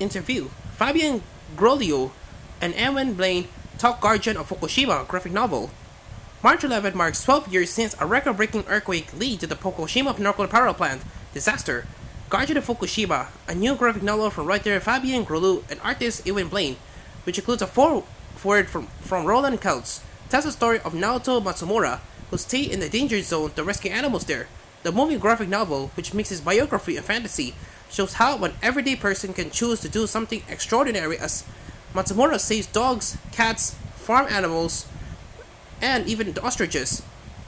interview. Fabien Grolleau and Ewen Blain talk Guardian of Fukushima graphic novel. March 11 marks 12 years since a record-breaking earthquake led to the Fukushima nuclear power plant disaster. Guardian of Fukushima, a new graphic novel from writer Fabien Grolleau and artist Ewen Blain, which includes a foreword from Roland Keltz, tells the story of Naoto Matsumura, who stayed in the danger zone to rescue animals there. The movie graphic novel, which mixes biography and fantasy, shows how an everyday person can choose to do something extraordinary as Matsumura saves dogs, cats, farm animals, and even the ostriches.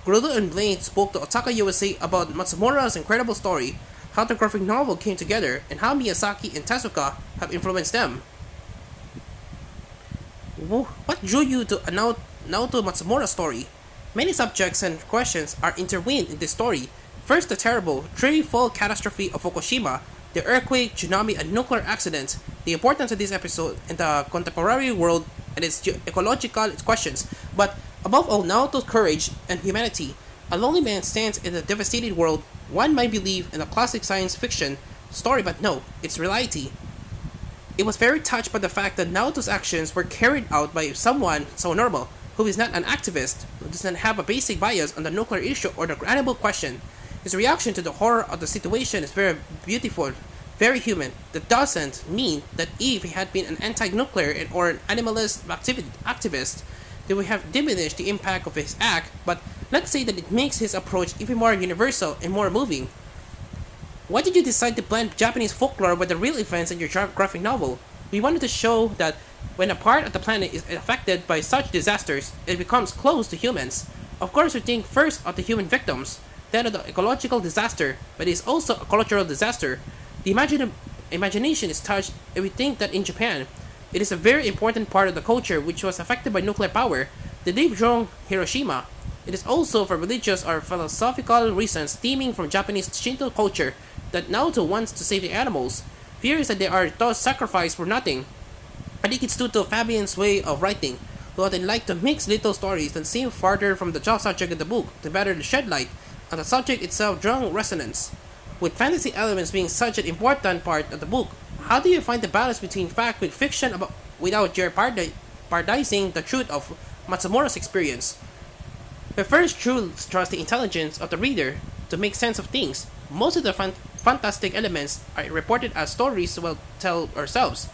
Grolleau and Blain spoke to Otaka USA about Matsumura's incredible story, how the graphic novel came together, and how Miyazaki and Tezuka have influenced them. What drew you to Naoto Matsumura's story? Many subjects and questions are intertwined in this story. First, the terrible, threefold catastrophe of Fukushima, the earthquake, tsunami, and nuclear accident, the importance of this episode in the contemporary world and its ecological questions, but above all, Naoto's courage and humanity. A lonely man stands in a devastated world. One might believe in a classic science fiction story, but no, it's reality. It was very touched by the fact that Naoto's actions were carried out by someone so normal, who is not an activist, who doesn't have a basic bias on the nuclear issue or the animal question. His reaction to the horror of the situation is very beautiful, very human. That doesn't mean that if he had been an anti-nuclear or an animalist activist, they would have diminished the impact of his act, but let's say that it makes his approach even more universal and more moving. Why did you decide to blend Japanese folklore with the real events in your graphic novel? We wanted to show that when a part of the planet is affected by such disasters, it becomes close to humans. Of course, we think first of the human victims, then of the ecological disaster, but it is also a cultural disaster. The imagination is touched, and we think that in Japan, it is a very important part of the culture which was affected by nuclear power. They lived during Hiroshima. It is also for religious or philosophical reasons stemming from Japanese Shinto culture that Naoto wants to save the animals. Fears that they are thus sacrificed for nothing. I think it's due to Fabien's way of writing, who often like to mix little stories that seem farther from the subject of the book to better shed light on the subject itself, drawing resonance. With fantasy elements being such an important part of the book, how do you find the balance between fact with fiction without jeopardizing the truth of Matsumura's experience? The first truths trust the intelligence of the reader to make sense of things. Most of the fantastic elements are reported as stories we'll tell ourselves.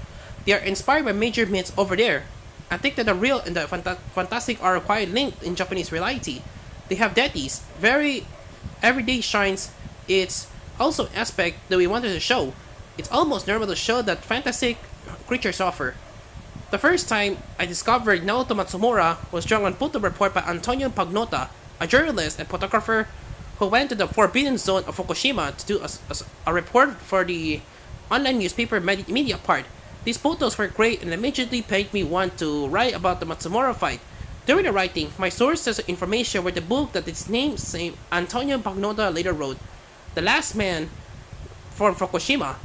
They are inspired by major myths over there. I think that the real and the fantastic are quite linked in Japanese reality. They have deities, very everyday shrines. It's also an aspect that we wanted to show. It's almost normal to show that fantastic creatures suffer. The first time I discovered Naoto Matsumura was during a photo report by Antonio Pagnota, a journalist and photographer who went to the forbidden zone of Fukushima to do a report for the online newspaper media part. These photos were great and immediately made me want to write about the Matsumura fight. During the writing, my sources of information were the book that its namesake Antonio Pagnota later wrote, The Last Man from Fukushima.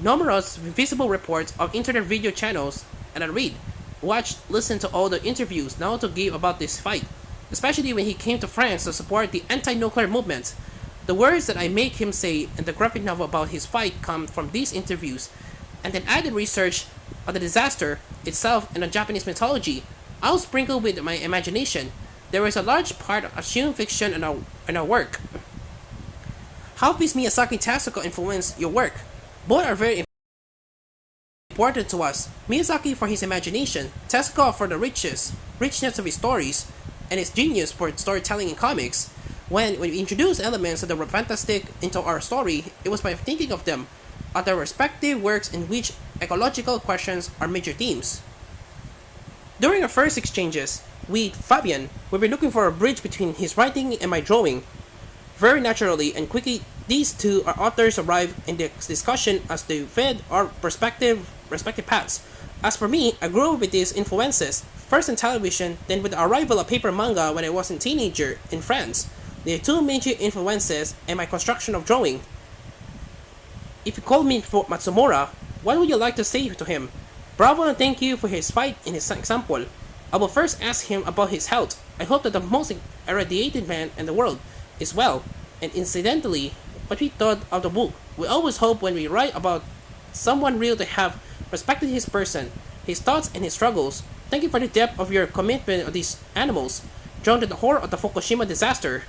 Numerous visible reports of internet video channels, and I read, watched, listened to all the interviews Naoto gave about this fight, especially when he came to France to support the anti-nuclear movement. The words that I make him say in the graphic novel about his fight come from these interviews, and then added research on the disaster itself and on Japanese mythology. I'll sprinkle with my imagination. There is a large part of assumed fiction in our work. How does Miyazaki and Tezuka influence your work? Both are very important to us. Miyazaki for his imagination, Tezuka for the richness of his stories, and his genius for storytelling in comics. When we introduce elements of the fantastic into our story, it was by thinking of them at their respective works in which ecological questions are major themes. During our first exchanges with Fabien, we were looking for a bridge between his writing and my drawing. Very naturally and quickly, these two authors arrived in the discussion as they fed our respective paths. As for me, I grew up with these influences, first in television, then with the arrival of paper manga when I was a teenager in France. They are two major influences in my construction of drawing. If you called me for Matsumura, what would you like to say to him? Bravo and thank you for his fight and his example. I will first ask him about his health. I hope that the most irradiated man in the world is well, and incidentally, what we thought of the book. We always hope when we write about someone real to have respected his person, his thoughts, and his struggles. Thank you for the depth of your commitment of these animals, drawn to the horror of the Fukushima disaster.